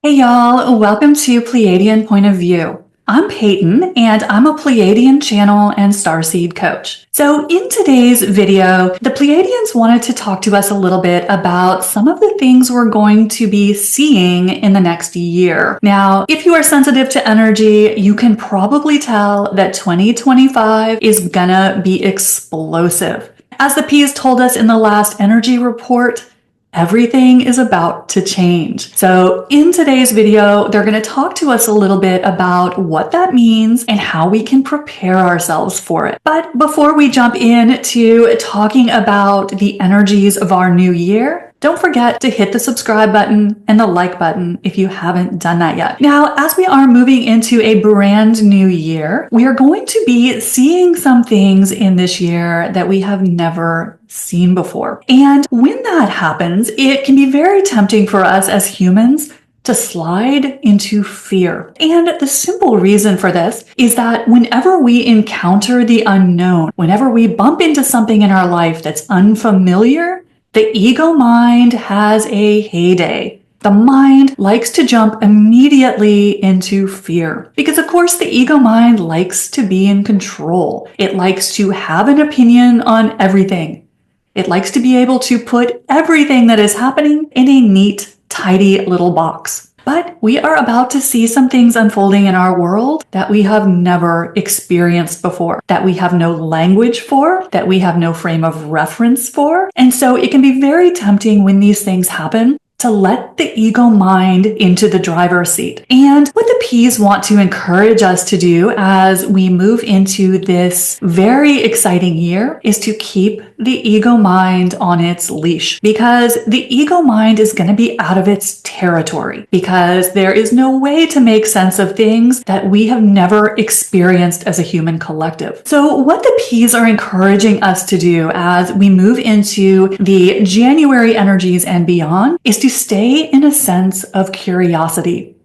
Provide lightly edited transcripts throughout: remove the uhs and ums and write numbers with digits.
Hey y'all, welcome to Pleiadian Point of View. I'm Peyton and I'm a Pleiadian channel and starseed coach. So in today's video, the Pleiadians wanted to talk to us a little bit about some of the things we're going to be seeing in the next year. Now, if you are sensitive to energy, you can probably tell that 2025 is gonna be explosive. As the P's told us in the last energy report, everything is about to change. So in today's video, they're going to talk to us a little bit about what that means and how we can prepare ourselves for it. But before we jump into talking about the energies of our new year, don't forget to hit the subscribe button and the like button if you haven't done that yet. Now, as we are moving into a brand new year, we are going to be seeing some things in this year that we have never seen before. And when that happens, it can be very tempting for us as humans to slide into fear. And the simple reason for this is that whenever we encounter the unknown, whenever we bump into something in our life that's unfamiliar, the ego mind has a heyday. The mind likes to jump immediately into fear because, of course, the ego mind likes to be in control. It likes to have an opinion on everything. It likes to be able to put everything that is happening in a neat, tidy little box. But we are about to see some things unfolding in our world that we have never experienced before, that we have no language for, that we have no frame of reference for. And so it can be very tempting when these things happen to let the ego mind into the driver's seat. And what the P's want to encourage us to do as we move into this very exciting year is to keep the ego mind on its leash, because the ego mind is going to be out of its territory, because there is no way to make sense of things that we have never experienced as a human collective. So what the P's are encouraging us to do as we move into the January energies and beyond is to stay in a sense of curiosity,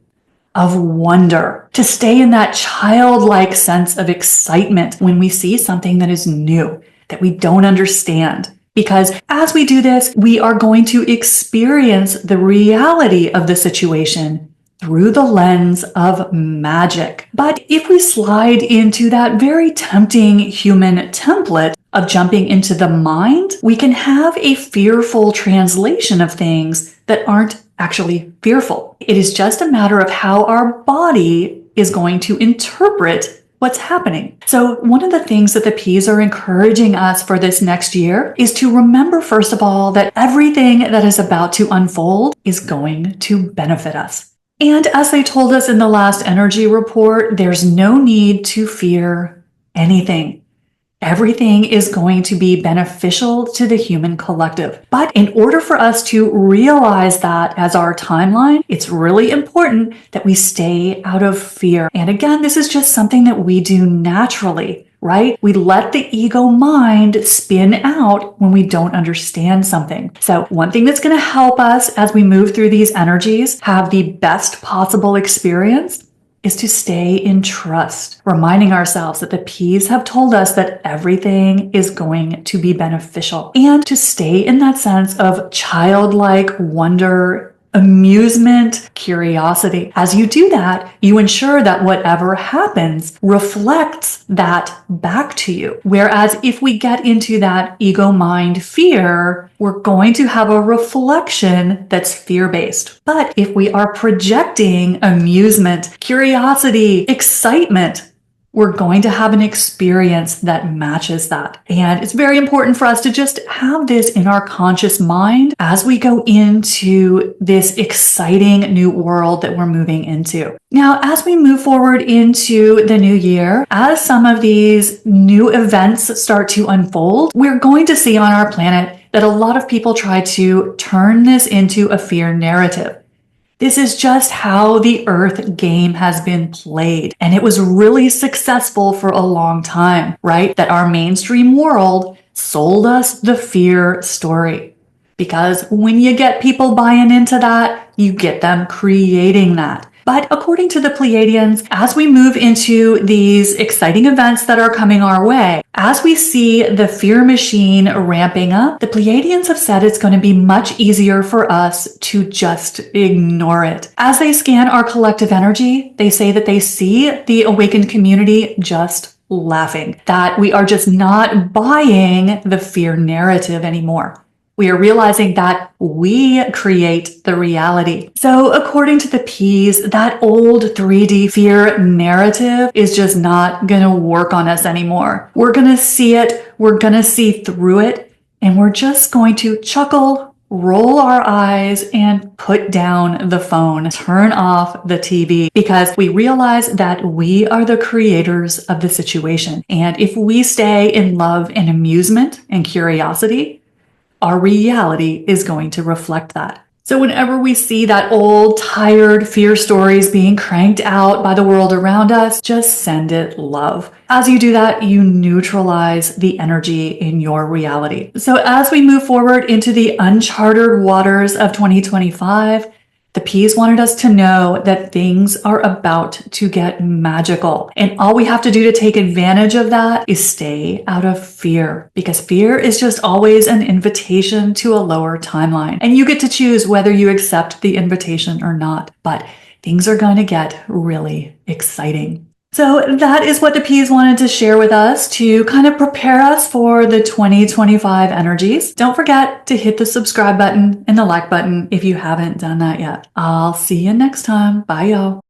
of wonder, to stay in that childlike sense of excitement when we see something that is new, that we don't understand. Because as we do this, we are going to experience the reality of the situation through the lens of magic. But if we slide into that very tempting human template of jumping into the mind, we can have a fearful translation of things that aren't actually fearful. It is just a matter of how our body is going to interpret what's happening. So one of the things that the P's are encouraging us for this next year is to remember, first of all, that everything that is about to unfold is going to benefit us. And as they told us in the last energy report, there's no need to fear anything. Everything is going to be beneficial to the human collective. But in order for us to realize that as our timeline, it's really important that we stay out of fear. And again, this is just something that we do naturally, right? We let the ego mind spin out when we don't understand something. So one thing that's going to help us as we move through these energies have the best possible experience is to stay in trust, reminding ourselves that the P's have told us that everything is going to be beneficial, and to stay in that sense of childlike wonder, amusement, curiosity. As you do that, you ensure that whatever happens reflects that back to you. Whereas if we get into that ego mind fear, we're going to have a reflection that's fear-based. But if we are projecting amusement, curiosity, excitement, we're going to have an experience that matches that. And it's very important for us to just have this in our conscious mind as we go into this exciting new world that we're moving into. Now, as we move forward into the new year, as some of these new events start to unfold, we're going to see on our planet that a lot of people try to turn this into a fear narrative. This is just how the Earth game has been played. And it was really successful for a long time, right? That our mainstream world sold us the fear story. Because when you get people buying into that, you get them creating that. But according to the Pleiadians, as we move into these exciting events that are coming our way, as we see the fear machine ramping up, the Pleiadians have said it's going to be much easier for us to just ignore it. As they scan our collective energy, they say that they see the awakened community just laughing, that we are just not buying the fear narrative anymore. We are realizing that we create the reality. So according to the P's, that old 3D fear narrative is just not going to work on us anymore. We're going to see it, we're going to see through it, and we're just going to chuckle, roll our eyes, and put down the phone, turn off the TV, because we realize that we are the creators of the situation. And if we stay in love and amusement and curiosity, our reality is going to reflect that. So whenever we see that old, tired fear stories being cranked out by the world around us, just send it love. As you do that, you neutralize the energy in your reality. So as we move forward into the uncharted waters of 2025, the P's wanted us to know that things are about to get magical. And all we have to do to take advantage of that is stay out of fear, because fear is just always an invitation to a lower timeline. And you get to choose whether you accept the invitation or not. But things are going to get really exciting. So that is what the P's wanted to share with us to kind of prepare us for the 2025 energies. Don't forget to hit the subscribe button and the like button if you haven't done that yet. I'll see you next time. Bye, y'all.